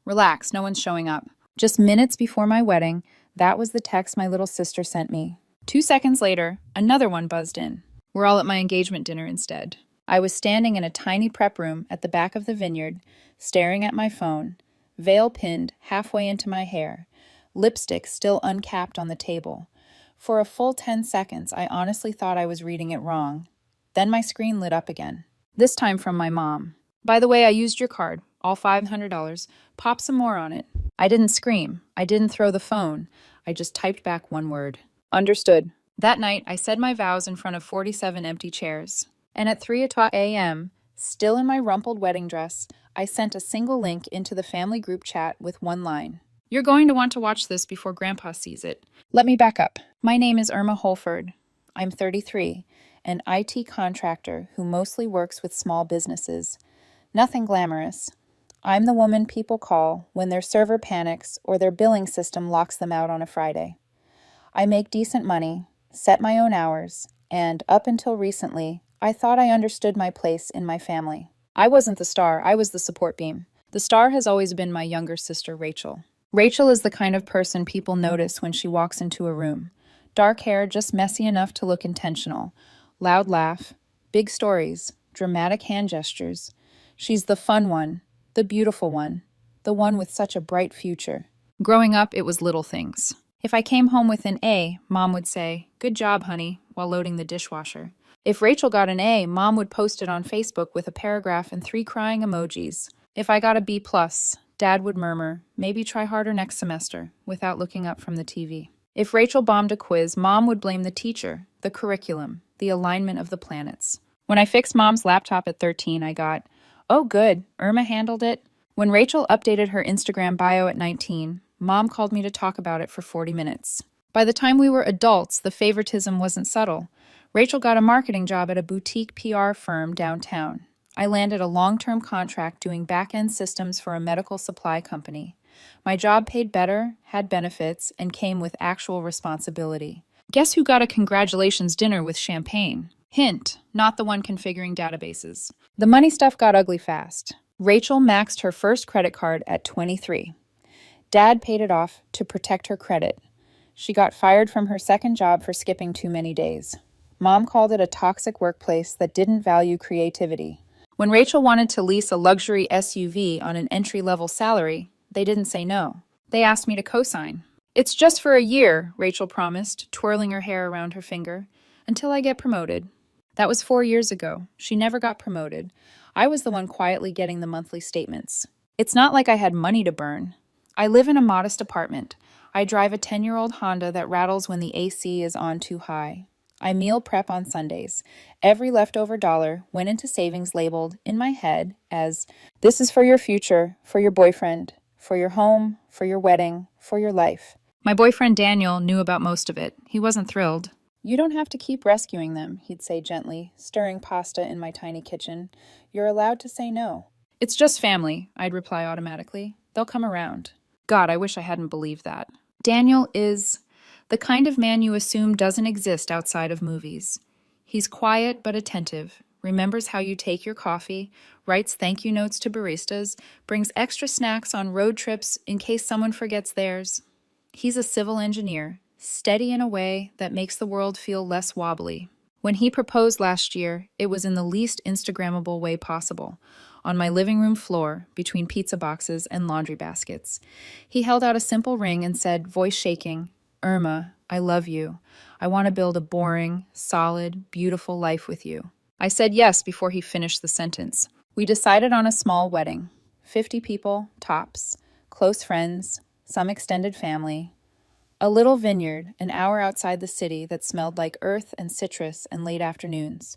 Relax, no one's showing up. Just minutes before my wedding, that was the text my little sister sent me. 2 seconds later, another one buzzed in. We're all at my engagement dinner instead. I was standing in a tiny prep room at the back of the vineyard, staring at my phone, veil pinned halfway into my hair, lipstick still uncapped on the table. For a full 10 seconds, I honestly thought I was reading it wrong. Then my screen lit up again. This time from my mom. By the way, I used your card, all $500. Pop some more on it. I didn't scream. I didn't throw the phone. I just typed back one word. Understood. That night, I said my vows in front of 47 empty chairs. And at 3:00 a.m., still in my rumpled wedding dress, I sent a single link into the family group chat with one line. You're going to want to watch this before Grandpa sees it. Let me back up. My name is Irma Holford. I'm 33, an IT contractor who mostly works with small businesses. Nothing glamorous. I'm the woman people call when their server panics or their billing system locks them out on a Friday. I make decent money, set my own hours, and up until recently, I thought I understood my place in my family. I wasn't the star, I was the support beam. The star has always been my younger sister, Rachel. Rachel is the kind of person people notice when she walks into a room. Dark hair, just messy enough to look intentional. Loud laugh, big stories, dramatic hand gestures. She's the fun one, the beautiful one, the one with such a bright future. Growing up, it was little things. If I came home with an A, Mom would say, "Good job, honey," while loading the dishwasher. If Rachel got an A, Mom would post it on Facebook with a paragraph and 3 crying emojis. If I got a B+, Dad would murmur, "Maybe try harder next semester," without looking up from the TV. If Rachel bombed a quiz, Mom would blame the teacher, the curriculum, the alignment of the planets. When I fixed Mom's laptop at 13, I got, "Oh good, Irma handled it." When Rachel updated her Instagram bio at 19, Mom called me to talk about it for 40 minutes. By the time we were adults, the favoritism wasn't subtle. Rachel got a marketing job at a boutique PR firm downtown. I landed a long-term contract doing back-end systems for a medical supply company. My job paid better, had benefits, and came with actual responsibility. Guess who got a congratulations dinner with champagne? Hint, not the one configuring databases. The money stuff got ugly fast. Rachel maxed her first credit card at 23. Dad paid it off to protect her credit. She got fired from her second job for skipping too many days. Mom called it a toxic workplace that didn't value creativity. When Rachel wanted to lease a luxury SUV on an entry-level salary, they didn't say no. They asked me to co-sign. "It's just for a year," Rachel promised, twirling her hair around her finger, "until I get promoted." That was 4 years ago. She never got promoted. I was the one quietly getting the monthly statements. It's not like I had money to burn. I live in a modest apartment. I drive a 10-year-old Honda that rattles when the AC is on too high. I meal prep on Sundays. Every leftover dollar went into savings labeled in my head as, "This is for your future, for your boyfriend, for your home, for your wedding, for your life." My boyfriend Daniel knew about most of it. He wasn't thrilled. "You don't have to keep rescuing them," he'd say gently, stirring pasta in my tiny kitchen. "You're allowed to say no." "It's just family," I'd reply automatically. "They'll come around." God, I wish I hadn't believed that. Daniel is the kind of man you assume doesn't exist outside of movies. He's quiet but attentive, remembers how you take your coffee, writes thank you notes to baristas, brings extra snacks on road trips in case someone forgets theirs. He's a civil engineer, steady in a way that makes the world feel less wobbly. When he proposed last year, it was in the least Instagrammable way possible, on my living room floor between pizza boxes and laundry baskets. He held out a simple ring and said, voice shaking, "Irma, I love you. I want to build a boring, solid, beautiful life with you." I said yes before he finished the sentence. We decided on a small wedding. 50 people, tops, close friends, some extended family. A little vineyard, an hour outside the city that smelled like earth and citrus and late afternoons.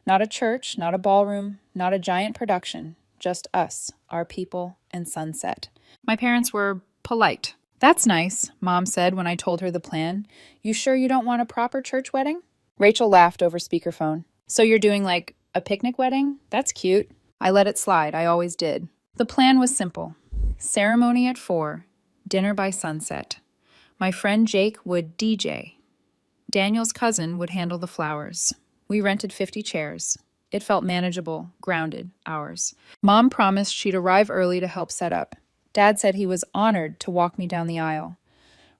Not a church, not a ballroom, not a giant production. Just us, our people, and sunset. My parents were polite. "That's nice," Mom said when I told her the plan. "You sure you don't want a proper church wedding?" Rachel laughed over speakerphone. "So you're doing like a picnic wedding? That's cute." I let it slide, I always did. The plan was simple. Ceremony at 4, dinner by sunset. My friend Jake would DJ. Daniel's cousin would handle the flowers. We rented 50 chairs. It felt manageable, grounded, ours. Mom promised she'd arrive early to help set up. Dad said he was honored to walk me down the aisle.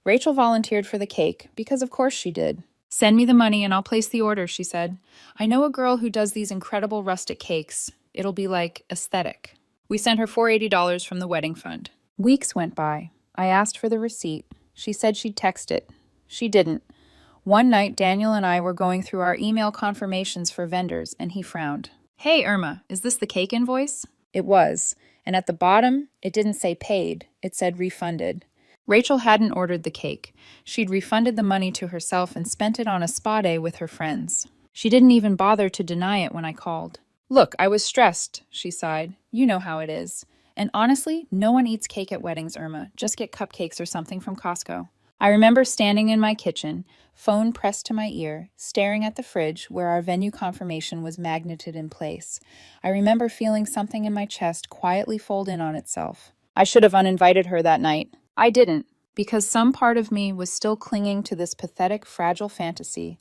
Rachel volunteered for the cake, because of course she did. "Send me the money and I'll place the order," she said. "I know a girl who does these incredible rustic cakes. It'll be like aesthetic." We sent her $480 from the wedding fund. Weeks went by. I asked for the receipt. She said she'd text it. She didn't. One night, Daniel and I were going through our email confirmations for vendors, and he frowned. "Hey, Irma, is this the cake invoice?" It was, and at the bottom, it didn't say paid. It said refunded. Rachel hadn't ordered the cake. She'd refunded the money to herself and spent it on a spa day with her friends. She didn't even bother to deny it when I called. "Look, I was stressed," she sighed. "You know how it is. And honestly, no one eats cake at weddings, Irma. Just get cupcakes or something from Costco." I remember standing in my kitchen, phone pressed to my ear, staring at the fridge where our venue confirmation was magneted in place. I remember feeling something in my chest quietly fold in on itself. I should have uninvited her that night. I didn't, because some part of me was still clinging to this pathetic, fragile fantasy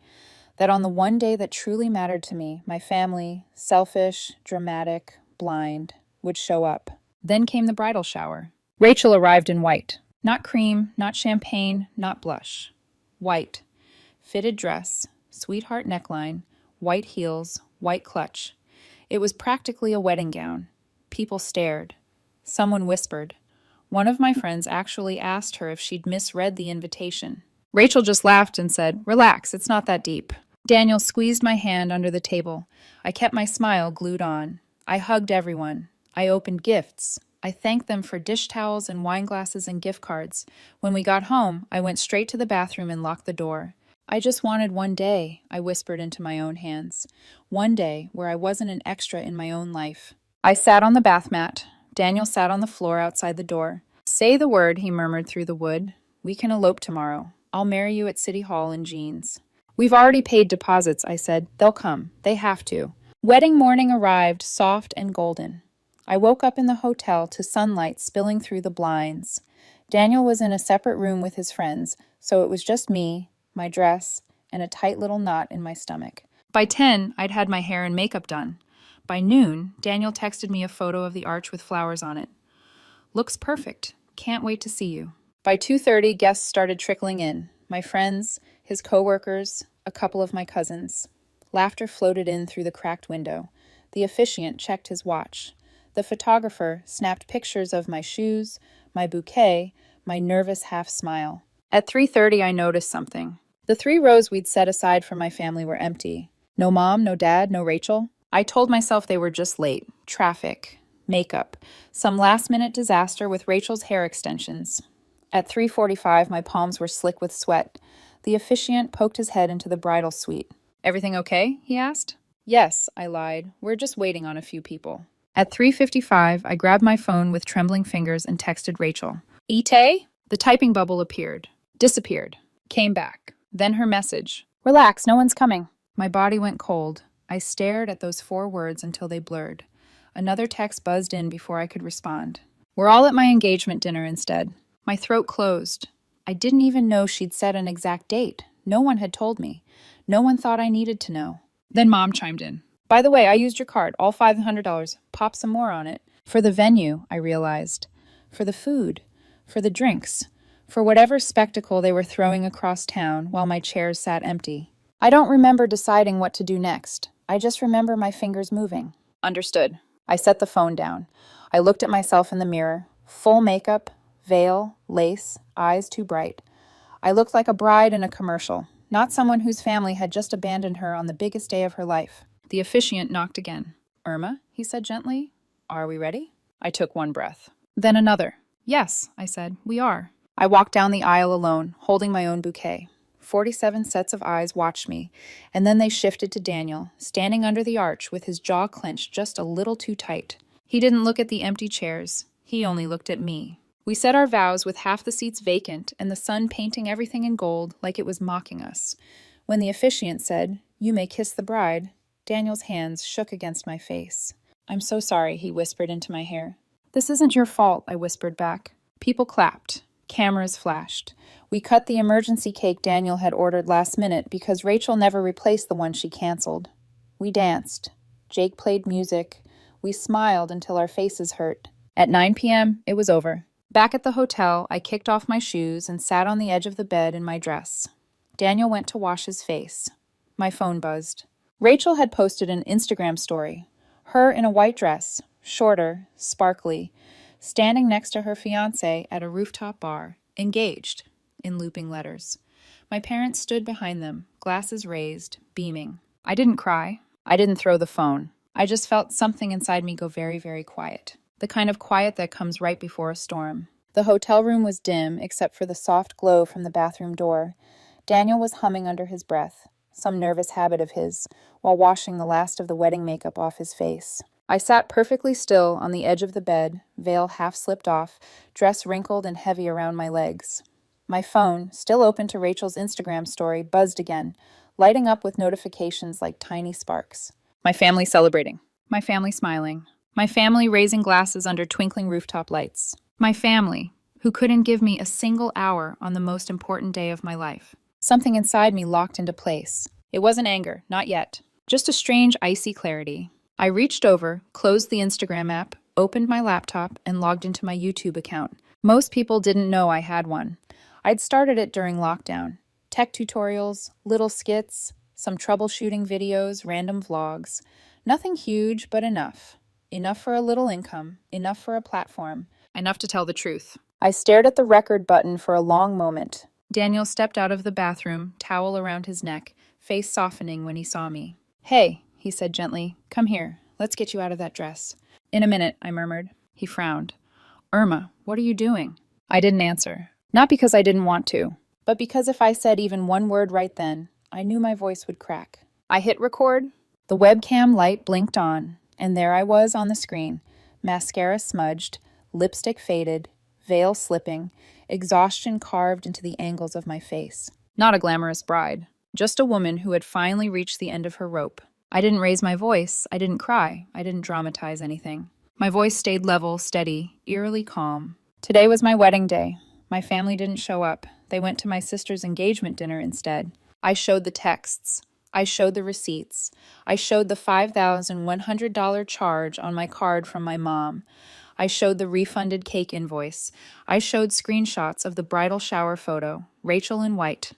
that on the one day that truly mattered to me, my family, selfish, dramatic, blind, would show up. Then came the bridal shower. Rachel arrived in white. Not cream, not champagne, not blush. White. Fitted dress, sweetheart neckline, white heels, white clutch. It was practically a wedding gown. People stared. Someone whispered. One of my friends actually asked her if she'd misread the invitation. Rachel just laughed and said, "Relax, it's not that deep." Daniel squeezed my hand under the table. I kept my smile glued on. I hugged everyone. I opened gifts. I thanked them for dish towels and wine glasses and gift cards. When we got home, I went straight to the bathroom and locked the door. "I just wanted one day," I whispered into my own hands. One day where I wasn't an extra in my own life. I sat on the bath mat. Daniel sat on the floor outside the door. "Say the word," he murmured through the wood. "We can elope tomorrow. I'll marry you at City Hall in jeans." "We've already paid deposits," I said. "They'll come. They have to." Wedding morning arrived, soft and golden. I woke up in the hotel to sunlight spilling through the blinds. Daniel was in a separate room with his friends, so it was just me, my dress, and a tight little knot in my stomach. By 10, I'd had my hair and makeup done. By noon, Daniel texted me a photo of the arch with flowers on it. "Looks perfect. Can't wait to see you." By 2:30, guests started trickling in. My friends, his coworkers, a couple of my cousins. Laughter floated in through the cracked window. The officiant checked his watch. The photographer snapped pictures of my shoes, my bouquet, my nervous half-smile. At 3:30, I noticed something. The 3 rows we'd set aside for my family were empty. No mom, no dad, no Rachel. I told myself they were just late. Traffic, makeup, some last-minute disaster with Rachel's hair extensions. At 3:45, my palms were slick with sweat. The officiant poked his head into the bridal suite. "Everything okay?" he asked. "Yes," I lied. "We're just waiting on a few people." At 3:55, I grabbed my phone with trembling fingers and texted Rachel. "Ite?" The typing bubble appeared, disappeared, came back. Then her message. "Relax, no one's coming." My body went cold. I stared at those 4 words until they blurred. Another text buzzed in before I could respond. "We're all at my engagement dinner instead." My throat closed. I didn't even know she'd set an exact date. No one had told me. No one thought I needed to know. Then Mom chimed in. "By the way, I used your card, all $500. Pop some more on it." For the venue, I realized. For the food. For the drinks. For whatever spectacle they were throwing across town while my chairs sat empty. I don't remember deciding what to do next. I just remember my fingers moving. "Understood." I set the phone down. I looked at myself in the mirror. Full makeup, veil, lace, eyes too bright. I looked like a bride in a commercial, not someone whose family had just abandoned her on the biggest day of her life. The officiant knocked again. "Irma," he said gently, "are we ready?" I took one breath. Then another. "Yes," I said, "we are." I walked down the aisle alone, holding my own bouquet. 47 sets of eyes watched me, and then they shifted to Daniel, standing under the arch with his jaw clenched just a little too tight. He didn't look at the empty chairs. He only looked at me. We said our vows with half the seats vacant and the sun painting everything in gold like it was mocking us. When the officiant said, "You may kiss the bride," Daniel's hands shook against my face. "I'm so sorry," he whispered into my hair. "This isn't your fault," I whispered back. People clapped. Cameras flashed. We cut the emergency cake Daniel had ordered last minute because Rachel never replaced the one she canceled. We danced. Jake played music. We smiled until our faces hurt. At 9 p.m., it was over. Back at the hotel, I kicked off my shoes and sat on the edge of the bed in my dress. Daniel went to wash his face. My phone buzzed. Rachel had posted an Instagram story. Her in a white dress, shorter, sparkly, standing next to her fiancé at a rooftop bar, engaged, in looping letters. My parents stood behind them, glasses raised, beaming. I didn't cry. I didn't throw the phone. I just felt something inside me go very, very quiet. The kind of quiet that comes right before a storm. The hotel room was dim, except for the soft glow from the bathroom door. Daniel was humming under his breath, some nervous habit of his, while washing the last of the wedding makeup off his face. I sat perfectly still on the edge of the bed, veil half slipped off, dress wrinkled and heavy around my legs. My phone, still open to Rachel's Instagram story, buzzed again, lighting up with notifications like tiny sparks. My family celebrating. My family smiling. My family raising glasses under twinkling rooftop lights. My family, who couldn't give me a single hour on the most important day of my life. Something inside me locked into place. It wasn't anger, not yet. Just a strange, icy clarity. I reached over, closed the Instagram app, opened my laptop, and logged into my YouTube account. Most people didn't know I had one. I'd started it during lockdown. Tech tutorials, little skits, some troubleshooting videos, random vlogs. Nothing huge, but enough. Enough for a little income, enough for a platform, enough to tell the truth. I stared at the record button for a long moment. Daniel stepped out of the bathroom, towel around his neck, face softening when he saw me. "Hey," he said gently, "come here. Let's get you out of that dress." "In a minute," I murmured. He frowned. "Irma, what are you doing?" I didn't answer. Not because I didn't want to, but because if I said even one word right then, I knew my voice would crack. I hit record. The webcam light blinked on, and there I was on the screen, mascara smudged, lipstick faded, veil slipping, exhaustion carved into the angles of my face. Not a glamorous bride, just a woman who had finally reached the end of her rope. I didn't raise my voice, I didn't cry, I didn't dramatize anything. My voice stayed level, steady, eerily calm. Today was my wedding day. My family didn't show up. They went to my sister's engagement dinner instead. I showed the texts. I showed the receipts. I showed the $5,100 charge on my card from my mom. I showed the refunded cake invoice. I showed screenshots of the bridal shower photo, Rachel in white.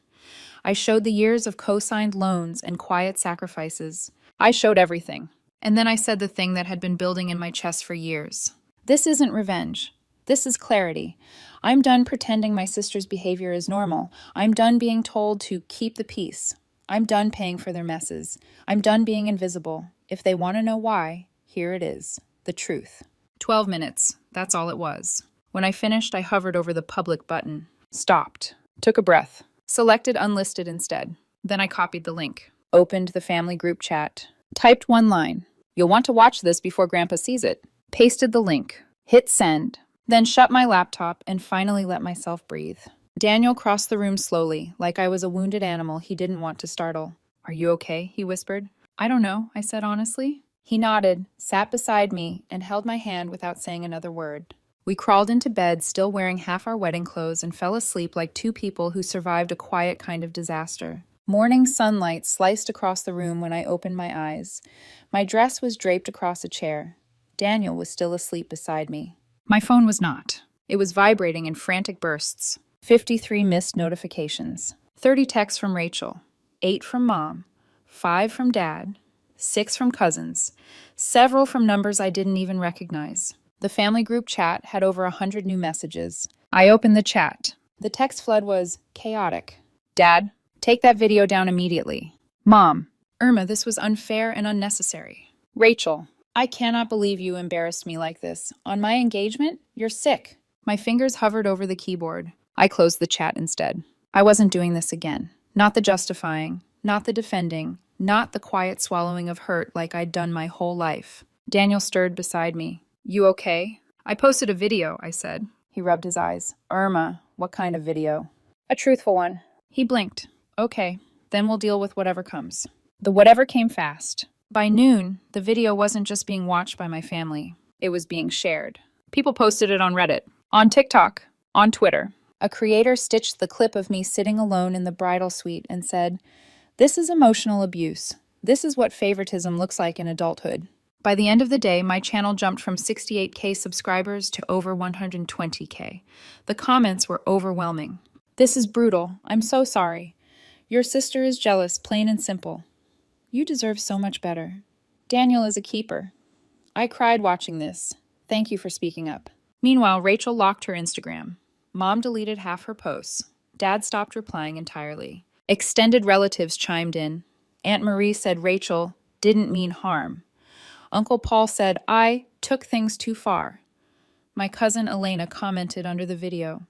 I showed the years of co-signed loans and quiet sacrifices. I showed everything. And then I said the thing that had been building in my chest for years. This isn't revenge. This is clarity. I'm done pretending my sister's behavior is normal. I'm done being told to keep the peace. I'm done paying for their messes. I'm done being invisible. If they want to know why, here it is. The truth. 12 minutes. That's all it was. When I finished, I hovered over the public button. Stopped. Took a breath. Selected unlisted instead. Then I copied the link. Opened the family group chat. Typed one line. "You'll want to watch this before Grandpa sees it." Pasted the link. Hit send. Then shut my laptop and finally let myself breathe. Daniel crossed the room slowly, like I was a wounded animal he didn't want to startle. "Are you okay?" he whispered. "I don't know," I said honestly. He nodded, sat beside me, and held my hand without saying another word. We crawled into bed, still wearing half our wedding clothes, and fell asleep like two people who survived a quiet kind of disaster. Morning sunlight sliced across the room when I opened my eyes. My dress was draped across a chair. Daniel was still asleep beside me. My phone was not. It was vibrating in frantic bursts. 53 missed notifications. 30 texts from Rachel. 8 from Mom. 5 from Dad. 6 from cousins. Several from numbers I didn't even recognize. The family group chat had over 100 new messages. I opened the chat. The text flood was chaotic. "Dad, take that video down immediately." Mom, "Irma, this was unfair and unnecessary." Rachel, "I cannot believe you embarrassed me like this. On my engagement? You're sick." My fingers hovered over the keyboard. I closed the chat instead. I wasn't doing this again. Not the justifying, not the defending, not the quiet swallowing of hurt like I'd done my whole life. Daniel stirred beside me. "You okay?" "I posted a video," I said. He rubbed his eyes. "Irma, what kind of video?" "A truthful one." He blinked. "Okay, then we'll deal with whatever comes." The whatever came fast. By noon, the video wasn't just being watched by my family. It was being shared. People posted it on Reddit, on TikTok, on Twitter. A creator stitched the clip of me sitting alone in the bridal suite and said, "This is emotional abuse. This is what favoritism looks like in adulthood." By the end of the day, my channel jumped from 68K subscribers to over 120K. The comments were overwhelming. This is brutal. I'm so sorry. Your sister is jealous, plain and simple. You deserve so much better. Daniel is a keeper. I cried watching this. Thank you for speaking up. Meanwhile, Rachel locked her Instagram. Mom deleted half her posts. Dad stopped replying entirely. Extended relatives chimed in. Aunt Marie said Rachel didn't mean harm. Uncle Paul said I took things too far. My cousin Elena commented under the video.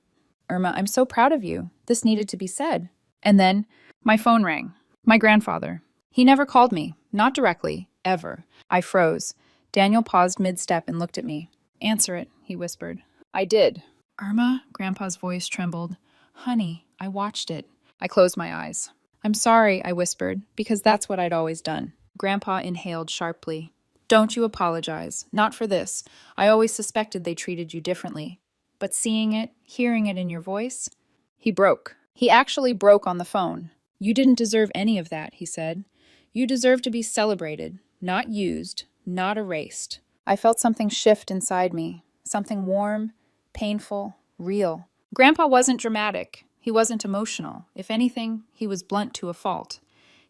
Irma, I'm so proud of you. This needed to be said. And then my phone rang. My grandfather. He never called me. Not directly. Ever. I froze. Daniel paused mid-step and looked at me. Answer it, he whispered. I did. Irma, Grandpa's voice trembled. Honey, I watched it. I closed my eyes. I'm sorry, I whispered, because that's what I'd always done. Grandpa inhaled sharply. Don't you apologize. Not for this. I always suspected they treated you differently. But seeing it, hearing it in your voice, he broke. He actually broke on the phone. You didn't deserve any of that, he said. You deserve to be celebrated, not used, not erased. I felt something shift inside me, something warm, painful, real. Grandpa wasn't dramatic. He wasn't emotional. If anything, he was blunt to a fault.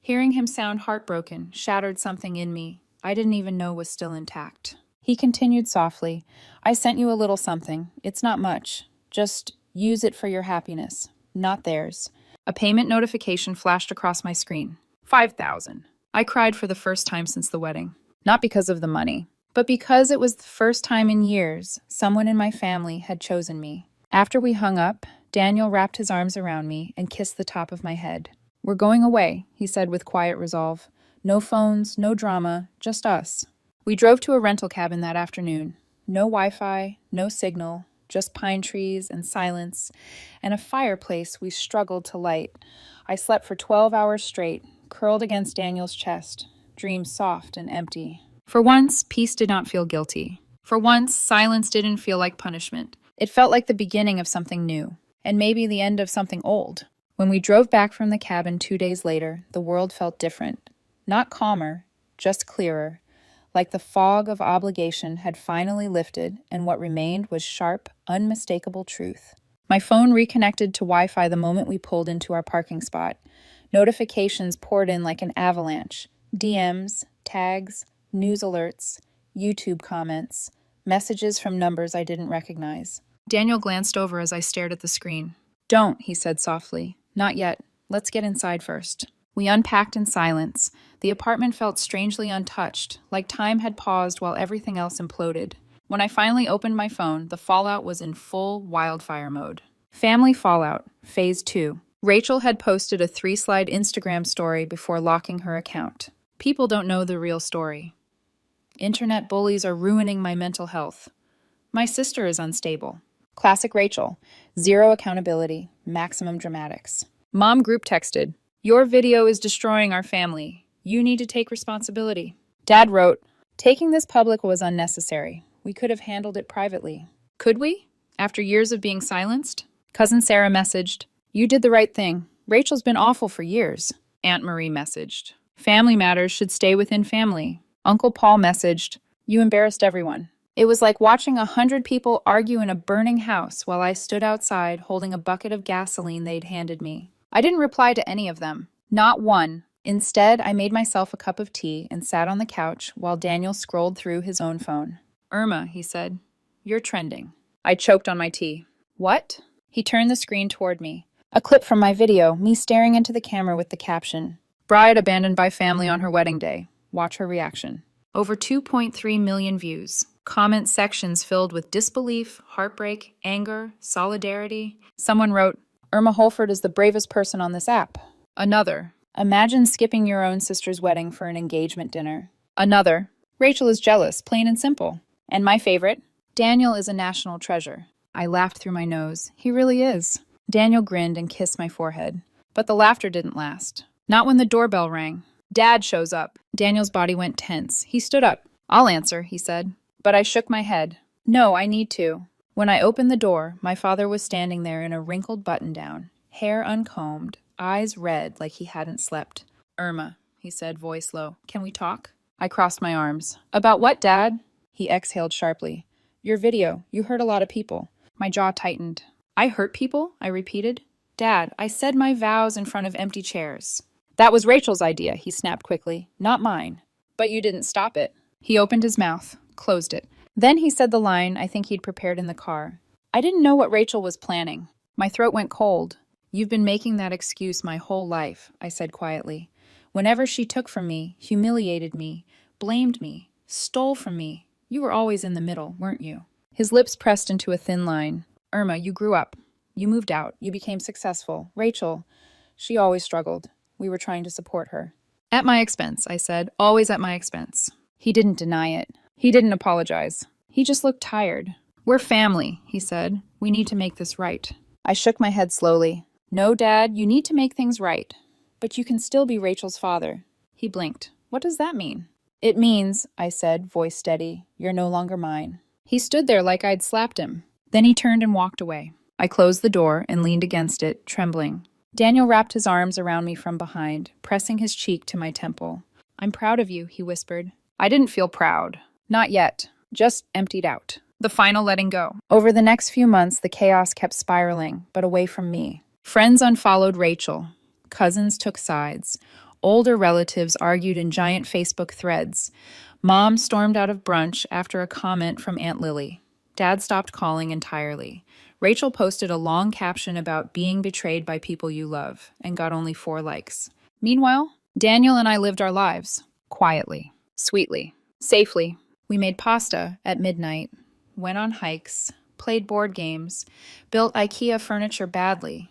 Hearing him sound heartbroken shattered something in me I didn't even know was still intact. He continued softly, I sent you a little something. It's not much. Just use it for your happiness, not theirs. A payment notification flashed across my screen. $5,000. I cried for the first time since the wedding. Not because of the money, but because it was the first time in years someone in my family had chosen me. After we hung up, Daniel wrapped his arms around me and kissed the top of my head. We're going away, he said with quiet resolve. No phones, no drama, just us. We drove to a rental cabin that afternoon. No Wi-Fi, no signal, just pine trees and silence, and a fireplace we struggled to light. I slept for 12 hours straight, curled against Daniel's chest, dreams soft and empty. For once, peace did not feel guilty. For once, silence didn't feel like punishment. It felt like the beginning of something new, and maybe the end of something old. When we drove back from the cabin 2 days later, the world felt different. Not calmer, just clearer, like the fog of obligation had finally lifted and what remained was sharp, unmistakable truth. My phone reconnected to Wi-Fi the moment we pulled into our parking spot. Notifications poured in like an avalanche. DMs, tags, news alerts, YouTube comments, messages from numbers I didn't recognize. Daniel glanced over as I stared at the screen. Don't, he said softly. Not yet. Let's get inside first. We unpacked in silence. The apartment felt strangely untouched, like time had paused while everything else imploded. When I finally opened my phone, the fallout was in full wildfire mode. Family fallout, phase 2. Rachel had posted a 3-slide Instagram story before locking her account. People don't know the real story. Internet bullies are ruining my mental health. My sister is unstable. Classic Rachel. Zero accountability, maximum dramatics. Mom group texted, Your video is destroying our family. You need to take responsibility. Dad wrote, Taking this public was unnecessary. We could have handled it privately. Could we? After years of being silenced? Cousin Sarah messaged, You did the right thing. Rachel's been awful for years. Aunt Marie messaged, Family matters should stay within family. Uncle Paul messaged, You embarrassed everyone. It was like watching 100 people argue in a burning house while I stood outside holding a bucket of gasoline they'd handed me. I didn't reply to any of them. Not one. Instead, I made myself a cup of tea and sat on the couch while Daniel scrolled through his own phone. Irma, he said, You're trending. I choked on my tea. What? He turned the screen toward me. A clip from my video, me staring into the camera with the caption, Bride abandoned by family on her wedding day. Watch her reaction. Over 2.3 million views. Comment sections filled with disbelief, heartbreak, anger, solidarity. Someone wrote, Irma Holford is the bravest person on this app. Another, Imagine skipping your own sister's wedding for an engagement dinner. Another, Rachel is jealous, plain and simple. And my favorite, Daniel is a national treasure. I laughed through my nose. He really is. Daniel grinned and kissed my forehead. But the laughter didn't last. Not when the doorbell rang. Dad shows up. Daniel's body went tense. He stood up. I'll answer, he said. But I shook my head. No, I need to. When I opened the door, my father was standing there in a wrinkled button-down, hair uncombed, eyes red like he hadn't slept. Irma, he said, voice low, can we talk? I crossed my arms. About what, Dad? He exhaled sharply. Your video. You hurt a lot of people. My jaw tightened. I hurt people? I repeated. Dad, I said my vows in front of empty chairs. That was Rachel's idea, he snapped quickly. Not mine. But you didn't stop it. He opened his mouth, closed it. Then he said the line I think he'd prepared in the car. I didn't know what Rachel was planning. My throat went cold. You've been making that excuse my whole life, I said quietly. Whenever she took from me, humiliated me, blamed me, stole from me, you were always in the middle, weren't you? His lips pressed into a thin line. Irma, you grew up. You moved out. You became successful. Rachel, she always struggled. We were trying to support her. At my expense, I said. Always at my expense. He didn't deny it. He didn't apologize. He just looked tired. We're family, he said. We need to make this right. I shook my head slowly. No, Dad, you need to make things right. But you can still be Rachel's father. He blinked. What does that mean? It means, I said, voice steady, you're no longer mine. He stood there like I'd slapped him. Then he turned and walked away. I closed the door and leaned against it, trembling. Daniel wrapped his arms around me from behind, pressing his cheek to my temple. I'm proud of you, he whispered. I didn't feel proud. Not yet. Just emptied out. The final letting go. Over the next few months, the chaos kept spiraling, but away from me. Friends unfollowed Rachel. Cousins took sides. Older relatives argued in giant Facebook threads. Mom stormed out of brunch after a comment from Aunt Lily. Dad stopped calling entirely. Rachel posted a long caption about being betrayed by people you love and got only 4 likes. Meanwhile, Daniel and I lived our lives. Quietly. Sweetly. Safely. We made pasta at midnight, went on hikes, played board games, built IKEA furniture badly,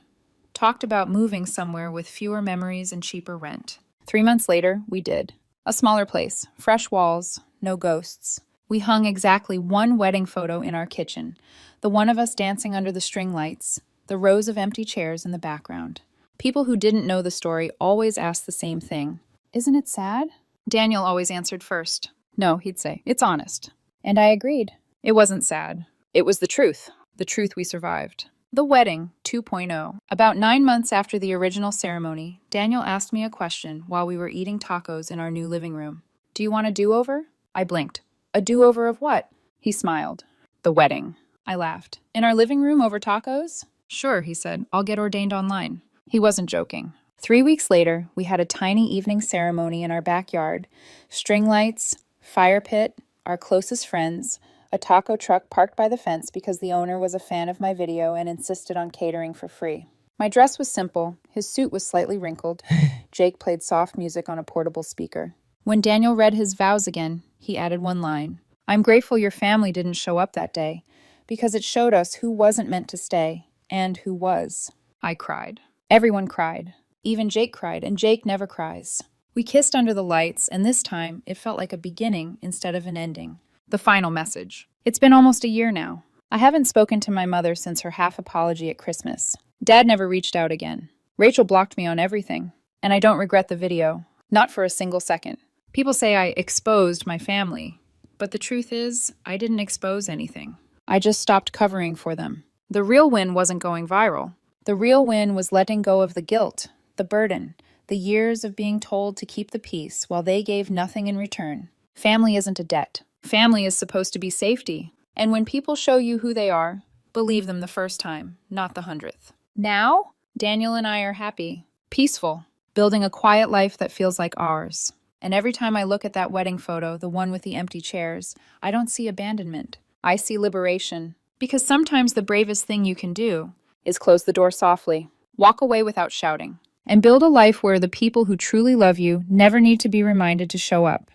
talked about moving somewhere with fewer memories and cheaper rent. 3 months later, we did. A smaller place, fresh walls, no ghosts. We hung exactly 1 wedding photo in our kitchen, the one of us dancing under the string lights, the rows of empty chairs in the background. People who didn't know the story always asked the same thing. Isn't it sad? Daniel always answered first. No, he'd say, it's honest. And I agreed. It wasn't sad. It was the truth we survived. The wedding 2.0. About 9 months after the original ceremony, Daniel asked me a question while we were eating tacos in our new living room. Do you want a do-over? I blinked. A do-over of what? He smiled. The wedding. I laughed. In our living room over tacos? Sure, he said. I'll get ordained online. He wasn't joking. 3 weeks later, we had a tiny evening ceremony in our backyard. String lights, fire pit, our closest friends, a taco truck parked by the fence because the owner was a fan of my video and insisted on catering for free. My dress was simple. His suit was slightly wrinkled. Jake played soft music on a portable speaker. When Daniel read his vows again, he added 1 line. I'm grateful your family didn't show up that day, because it showed us who wasn't meant to stay and who was. I cried. Everyone cried. Even Jake cried, and Jake never cries. We kissed under the lights, and this time it felt like a beginning instead of an ending. The final message. It's been almost a year now. I haven't spoken to my mother since her half apology at Christmas. Dad never reached out again. Rachel blocked me on everything. And I don't regret the video. Not for a single second. People say I exposed my family. But the truth is, I didn't expose anything. I just stopped covering for them. The real win wasn't going viral. The real win was letting go of the guilt, the burden, the years of being told to keep the peace while they gave nothing in return. Family isn't a debt. Family is supposed to be safety. And when people show you who they are, believe them the first time, not the 100th. Now, Daniel and I are happy, peaceful, building a quiet life that feels like ours. And every time I look at that wedding photo, the one with the empty chairs, I don't see abandonment. I see liberation. Because sometimes the bravest thing you can do is close the door softly, walk away without shouting, and build a life where the people who truly love you never need to be reminded to show up.